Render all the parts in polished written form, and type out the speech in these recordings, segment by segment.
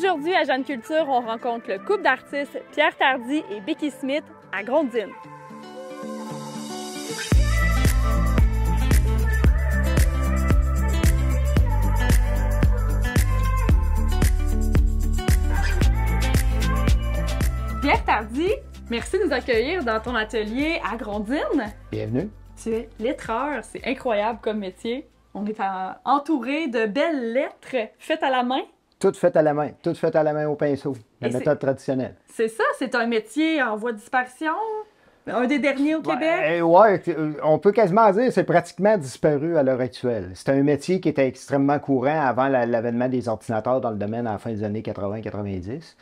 Aujourd'hui, à Jeune Culture, on rencontre le couple d'artistes Pierre Tardy et Becky Smith à Grondines. Pierre Tardy, merci de nous accueillir dans ton atelier à Grondines. Bienvenue. Tu es lettreur, c'est incroyable comme métier. On est entouré de belles lettres faites à la main. Toutes faites à la main, toutes faites à la main au pinceau, la méthode traditionnelle. C'est ça, c'est un métier en voie de disparition, un des derniers au Québec. Ouais, on peut quasiment dire que c'est pratiquement disparu à l'heure actuelle. C'est un métier qui était extrêmement courant avant l'avènement des ordinateurs dans le domaine à la fin des années 80-90.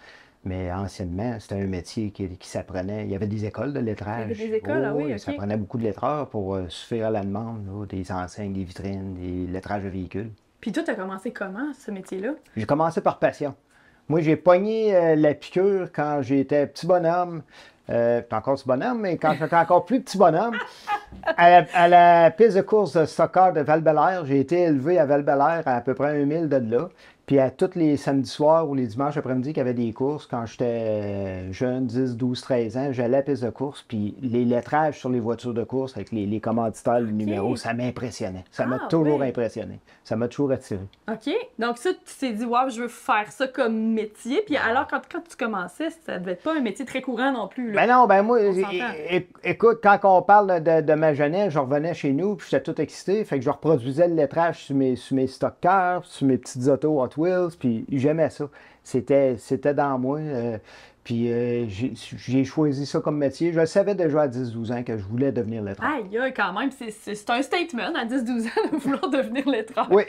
Mais anciennement, c'était un métier qui s'apprenait. Il y avait des écoles de lettrage. Il y avait des écoles, ah oui, Ça prenait beaucoup de lettreurs pour suffire à la demande, là, des enseignes, des vitrines, des lettrages de véhicules. Puis toi, tu as commencé comment, ce métier-là? J'ai commencé par passion. Moi, j'ai pogné la piqûre quand j'étais petit bonhomme. Encore petit bonhomme, mais quand j'étais encore plus petit bonhomme, à la piste de course de soccer de Val-Bélair. J'ai été élevé à Val-Bélair, à peu près 1 mile de là. Puis à tous les samedis soirs ou les dimanches après-midi qu'il y avait des courses, quand j'étais jeune, 10, 12, 13 ans, j'allais à la piste de course, puis les lettrages sur les voitures de course avec les commanditaires, les numéros, ça m'impressionnait. Ça m'a toujours impressionné. Ça m'a toujours attiré. OK. Donc ça, tu t'es dit, wow, je veux faire ça comme métier. Puis alors, quand tu commençais, ça devait être pas un métier très courant non plus. Là. Ben non, ben moi, écoute, quand on parle de ma jeunesse, je revenais chez nous, puis j'étais tout excité, fait que je reproduisais le lettrage sur mes stock cars, sur mes petites autos Hot Wheels, puis j'aimais ça. C'était dans moi. Puis j'ai choisi ça comme métier. Je le savais déjà à 10-12 ans que je voulais devenir lettreur. Aïe, quand même, c'est un statement à 10-12 ans de vouloir devenir lettreur. Oui.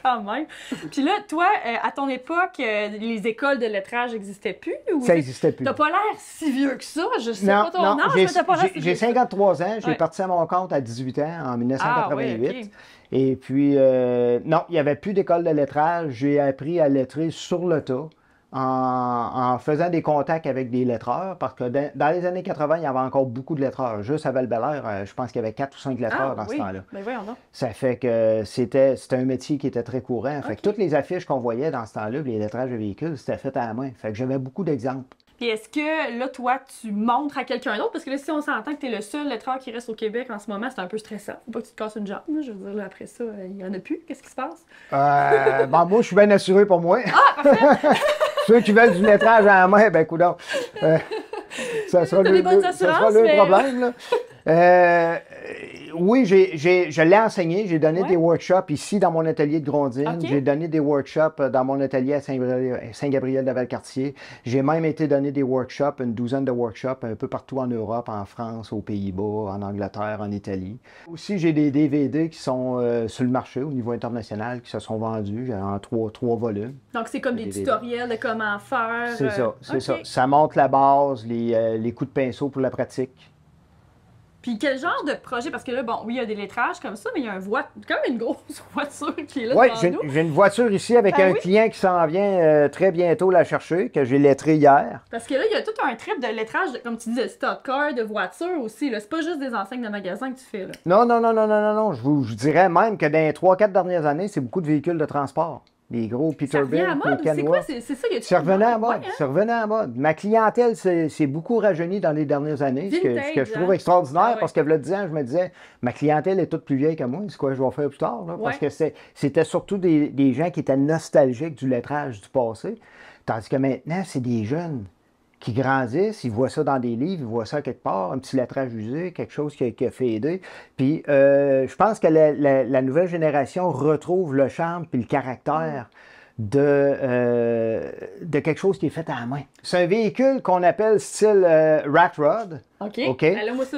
Quand même. Puis là, toi, à ton époque, les écoles de lettrage n'existaient plus? Ou ça n'existait plus. T'as pas l'air si vieux que ça. Je sais pas ton âge, mais t'as pas l'air si vieux. J'ai 53 ans. J'ai parti à mon compte à 18 ans, en 1988. Ah, ouais, okay. Et puis, non, il n'y avait plus d'école de lettrage. J'ai appris à lettrer sur le tas. En faisant des contacts avec des lettreurs, parce que dans les années 80, il y avait encore beaucoup de lettreurs. Juste à Val-Bélair, je pense qu'il y avait 4 ou 5 lettreurs dans ce temps-là. Ben voyons donc. Ça fait que c'était un métier qui était très courant. Fait que toutes les affiches qu'on voyait dans ce temps-là, les lettrages de véhicules, c'était fait à la main. Fait que j'avais beaucoup d'exemples. Puis est-ce que là, toi, tu montres à quelqu'un d'autre? Parce que là, si on s'entend que tu es le seul lettreur qui reste au Québec en ce moment, c'est un peu stressant. Faut pas que tu te casses une jambe. Là. Je veux dire, là, après ça, il n'y en a plus. Qu'est-ce qui se passe? Ben, moi, je suis bien assuré pour moi. Ah, parfait! Ceux qui veulent du lettrage à la main, ben, coudonc. Ça sera le problème, là. Oui, je l'ai enseigné. J'ai donné des workshops ici dans mon atelier de Grondines. Okay. J'ai donné des workshops dans mon atelier à Saint-Gabriel de Valcartier. J'ai même été donner des workshops, une douzaine de workshops un peu partout en Europe, en France, aux Pays-Bas, en Angleterre, en Italie. Aussi, j'ai des DVD qui sont sur le marché au niveau international, qui se sont vendus en trois volumes. Donc, c'est comme des tutoriels de comment faire. C'est ça, c'est ça. Ça montre la base, les coups de pinceau pour la pratique. Puis quel genre de projet? Parce que là, bon, oui, il y a des lettrages comme ça, mais il y a comme une grosse voiture qui est là devant nous. Oui, j'ai une voiture ici avec un client qui s'en vient très bientôt la chercher, que j'ai lettré hier. Parce que là, il y a tout un trip de lettrage, comme tu dis, de stock car, de voiture aussi. C'est pas juste des enseignes de magasins que tu fais. Là. Non. Je vous dirais même que dans les 3-4 dernières années, c'est beaucoup de véhicules de transport. Les gros Peterbilt, les Kenworth. C'est ça, il y a ça revenait à mode. Ça revenait à mode. Ma clientèle s'est beaucoup rajeunie dans les dernières années, ce que je trouve extraordinaire, parce que, il y a 10 ans, je me disais, ma clientèle est toute plus vieille que moi, c'est quoi je vais faire plus tard? Là? Parce que c'était surtout des gens qui étaient nostalgiques du lettrage du passé, tandis que maintenant, c'est des jeunes qui grandissent, ils voient ça dans des livres, ils voient ça quelque part, un petit lettrage usé, quelque chose qui a fadé. Puis je pense que la nouvelle génération retrouve le charme puis le caractère de quelque chose qui est fait à la main. C'est un véhicule qu'on appelle style rat rod. OK.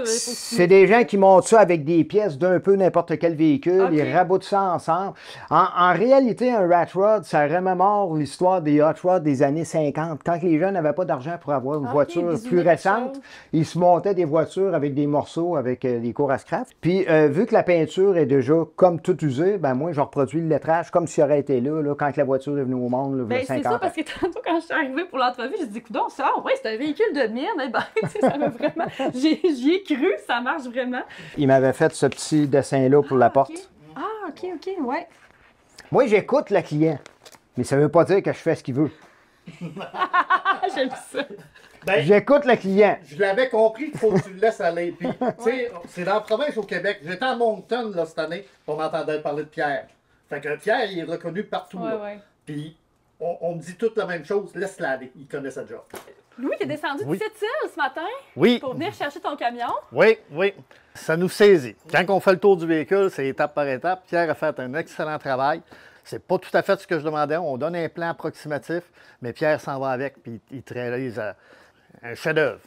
C'est des gens qui montent ça avec des pièces d'un peu n'importe quel véhicule, ils raboutent ça ensemble. En réalité, un rat rod, ça remémore l'histoire des hot rods des années 50. Quand les gens n'avaient pas d'argent pour avoir une voiture plus récente, ils se montaient des voitures avec des morceaux, avec des cours à scrap. Puis, vu que la peinture est déjà comme tout usée, ben moi, je reproduis le lettrage comme s'il aurait été là quand la voiture est venue au monde, là, il y a 50 ans. C'est ça, parce que tantôt, quand je suis arrivée pour l'entrevue, j'ai dit, coudonc, ça, c'est un véhicule de mine. Eh ben, ça m'a vraiment... J'y ai cru, ça marche vraiment. Il m'avait fait ce petit dessin-là pour la porte. OK, ouais. Moi, j'écoute le client, mais ça ne veut pas dire que je fais ce qu'il veut. J'aime ça. Ben, j'écoute le client. Je l'avais compris qu'il faut que tu le laisses aller. Puis, tu sais, c'est dans la province au Québec. J'étais à Moncton là, cette année, on entendait parler de Pierre. Fait que Pierre, il est reconnu partout. Puis, on me dit toute la même chose, laisse-la aller. Il connaît sa job. Louis, tu es descendu de Sept-Îles ce matin pour venir chercher ton camion. Oui, oui. Ça nous saisit. Quand on fait le tour du véhicule, c'est étape par étape. Pierre a fait un excellent travail. C'est pas tout à fait ce que je demandais. On donne un plan approximatif, mais Pierre s'en va avec, puis il réalise un chef-d'œuvre.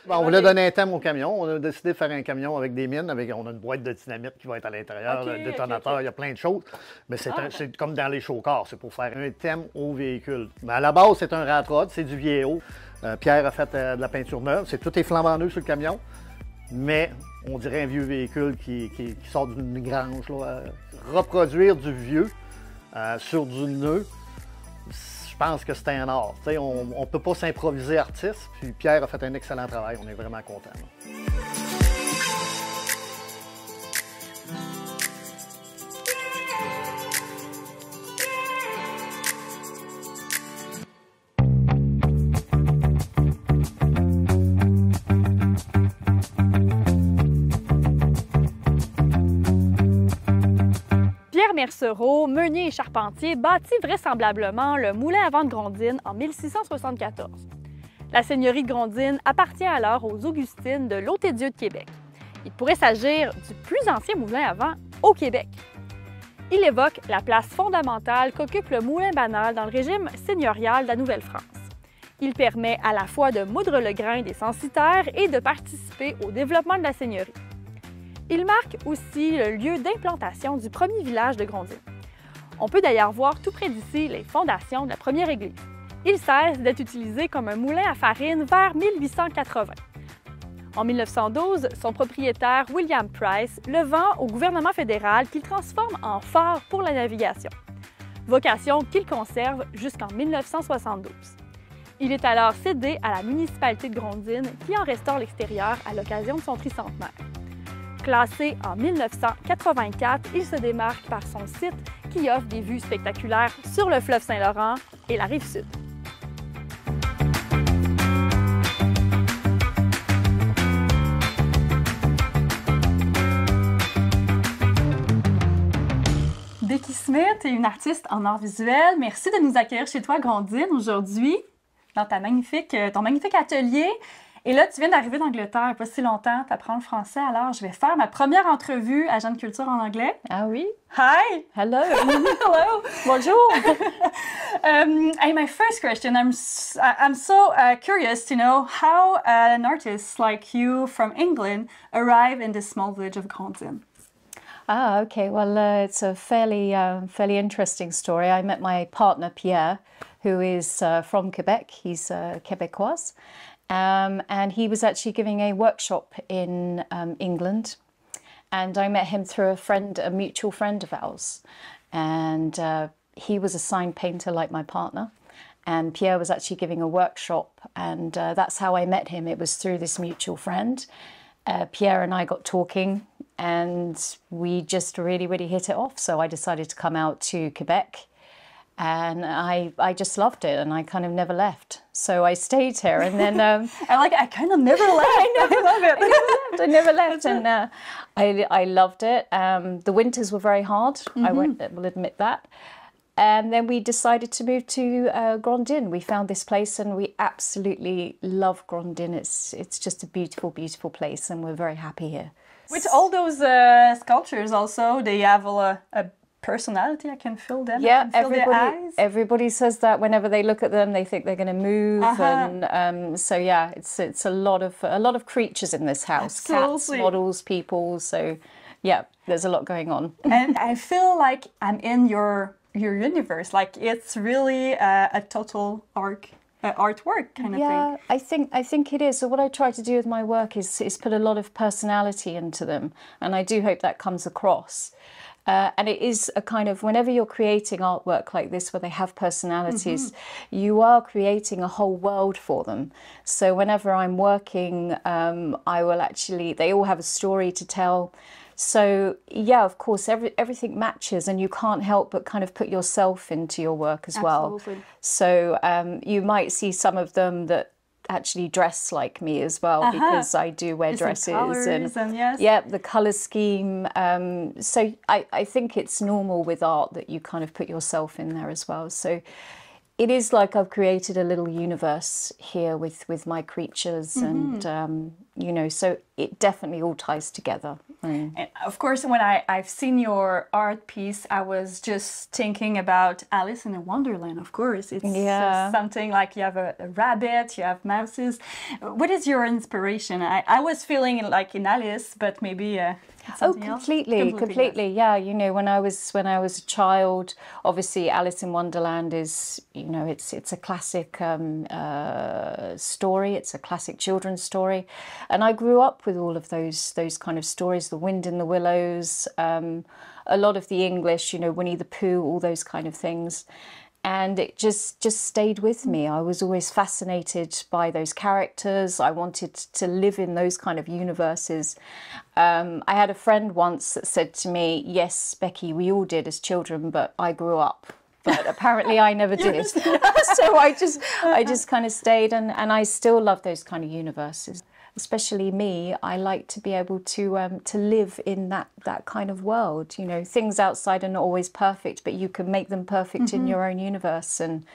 On voulait donner un thème au camion. On a décidé de faire un camion avec des mines. On a une boîte de dynamite qui va être à l'intérieur, le détonateur, il y a plein de choses. Mais c'est comme dans les show-cars, c'est pour faire un thème au véhicule. Mais à la base, c'est un rat rod, c'est du vieillot. Pierre a fait de la peinture neuve. Tout est flambant neuf sur le camion. Mais on dirait un vieux véhicule qui sort d'une grange. Là. Reproduire du vieux sur du nœud, je pense que c'est un art. On ne peut pas s'improviser artiste. Puis Pierre a fait un excellent travail. On est vraiment contents. Mercereau, meunier et charpentier, bâtit vraisemblablement le moulin à vent de Grondines en 1674. La seigneurie de Grondines appartient alors aux Augustines de l'Hôtel-Dieu de Québec. Il pourrait s'agir du plus ancien moulin à vent au Québec. Il évoque la place fondamentale qu'occupe le moulin banal dans le régime seigneurial de la Nouvelle-France. Il permet à la fois de moudre le grain des censitaires et de participer au développement de la seigneurie. Il marque aussi le lieu d'implantation du premier village de Grondines. On peut d'ailleurs voir tout près d'ici les fondations de la première église. Il cesse d'être utilisé comme un moulin à farine vers 1880. En 1912, son propriétaire William Price le vend au gouvernement fédéral qu'il transforme en phare pour la navigation, vocation qu'il conserve jusqu'en 1972. Il est alors cédé à la municipalité de Grondines qui en restaure l'extérieur à l'occasion de son tricentenaire. Classé en 1984, il se démarque par son site qui offre des vues spectaculaires sur le fleuve Saint-Laurent et la rive sud. Becky Smith est une artiste en art visuel. Merci de nous accueillir chez toi, Grondines, aujourd'hui, dans ton magnifique atelier. Et là, tu viens d'arriver d'Angleterre il n'y a pas si longtemps, tu apprends le français, alors je vais faire ma première entrevue à Jeune Culture en anglais. Ah oui? Hi! Hello! Hello! Bonjour! And my first question, I'm so curious to know how an artist like you from England arrived in this small village of Grondines. Ah, okay. Well, it's a fairly interesting story. I met my partner, Pierre, who is from Quebec. He's Québécois. And he was actually giving a workshop in England, and I met him through a mutual friend of ours, and he was a sign painter like my partner, and Pierre was actually giving a workshop, and that's how I met him. It was through this mutual friend. Pierre and I got talking, and we just really hit it off, so I decided to come out to Quebec. And I just loved it, and I kind of never left. So I stayed here, and then I kind of never left. I never left, and I loved it. The winters were very hard. I will admit that. And then we decided to move to Grondines. We found this place, and we absolutely love Grondines. It's just a beautiful, beautiful place, and we're very happy here. With all those sculptures, also they have a personality. I can feel them. Yeah, everybody says that whenever they look at them, they think they're going to move, and so yeah, it's a lot of creatures in this house. Absolutely. Cats, models, people. So yeah, there's a lot going on. And I feel like I'm in your universe. Like it's really a total artwork kind of thing. Yeah, I think it is. So what I try to do with my work is put a lot of personality into them, and I do hope that comes across. And it is a kind of, whenever you're creating artwork like this where they have personalities, you are creating a whole world for them. So whenever I'm working, I will actually, they all have a story to tell. So yeah, of course, everything matches, and you can't help but kind of put yourself into your work as well. So you might see some of them that actually dress like me as well, because I do wear dresses and yes. yeah, the color scheme. So I think it's normal with art that you kind of put yourself in there as well. So it is like I've created a little universe here with my creatures, and you know, so it definitely all ties together. And of course, when I've seen your art piece, I was just thinking about Alice in Wonderland. Of course, it's something like you have a rabbit, you have mouses. What is your inspiration? I was feeling like in Alice, but maybe. Completely. Yeah, you know, when I was a child, obviously Alice in Wonderland is, you know, it's a classic story. It's a classic children's story, and I grew up with all of those kind of stories. The Wind in the Willows, a lot of the English, you know, Winnie the Pooh, all those kind of things. And it just stayed with me. I was always fascinated by those characters. I wanted to live in those kind of universes. I had a friend once that said to me, yes, Becky, we all did as children, but I grew up. But apparently I never did. So I just kind of stayed, and I still love those kind of universes. Especially me, I like to be able to live in that kind of world. You know, things outside are not always perfect, but you can make them perfect in your own universe. And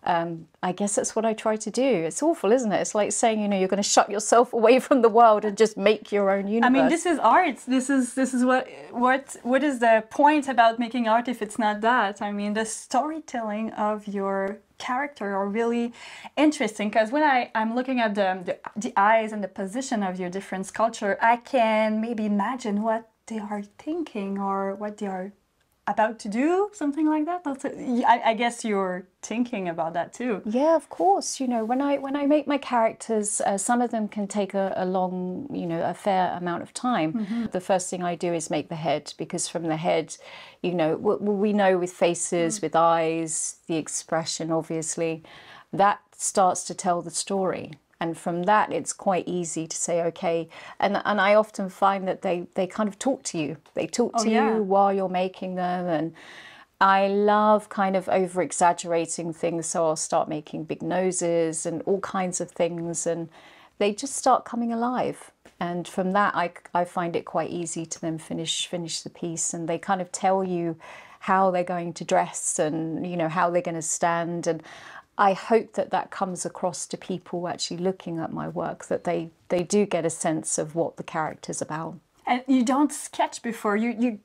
I guess that's what I try to do. It's awful, isn't it? It's like saying, you know, you're going to shut yourself away from the world and just make your own universe. I mean, this is art. This is what is the point about making art if it's not that? I mean, the storytelling of your character are really interesting, because when I'm looking at the eyes and the position of your different sculpture, I can maybe imagine what they are thinking or what they are about to do, something like that. I guess you're thinking about that too. Yeah, of course. You know, when I make my characters, some of them can take a long, you know, a fair amount of time. The first thing I do is make the head, because from the head, you know, we know with faces, with eyes, the expression, obviously, that starts to tell the story. And from that, it's quite easy to say, okay, and I often find that they kind of talk to you. They talk to you while you're making them. And I love kind of over-exaggerating things, so I'll start making big noses and all kinds of things, and they just start coming alive. And from that, I find it quite easy to then finish the piece, and they kind of tell you how they're going to dress and, you know, how they're going to stand. And I hope that comes across to people actually looking at my work, that they do get a sense of what the character's about. And you don't sketch before, you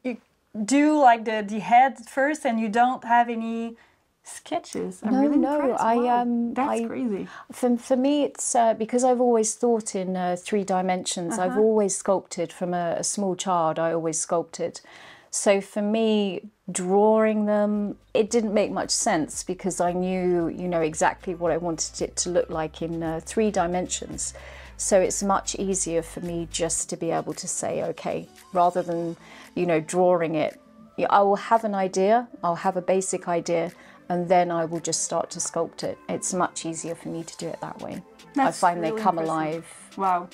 do like the head first, and you don't have any sketches. I'm really impressed. Wow. That's crazy. For me, it's because I've always thought in 3 dimensions. I've always sculpted from a small child. I always sculpted. So for me, drawing them, it didn't make much sense, because I knew, you know, exactly what I wanted it to look like in 3 dimensions. So it's much easier for me just to be able to say, okay, rather than, you know, drawing it, I will have an idea, I'll have a basic idea, and then I will just start to sculpt it. It's much easier for me to do it that way. I find really they come alive. Wow.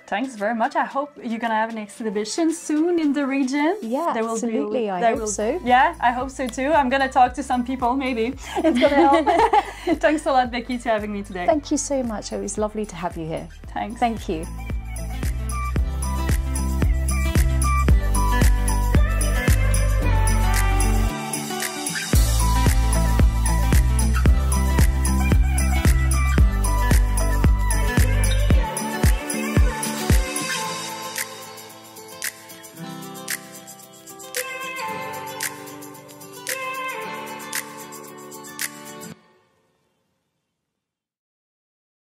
Thanks very much. I hope you're going to have an exhibition soon in the region. Yeah, absolutely. I hope so. Yeah, I hope so too. I'm going to talk to some people, maybe. It's going to help. Thanks a lot, Becky, for having me today. Thank you so much. It was lovely to have you here. Thanks. Thank you.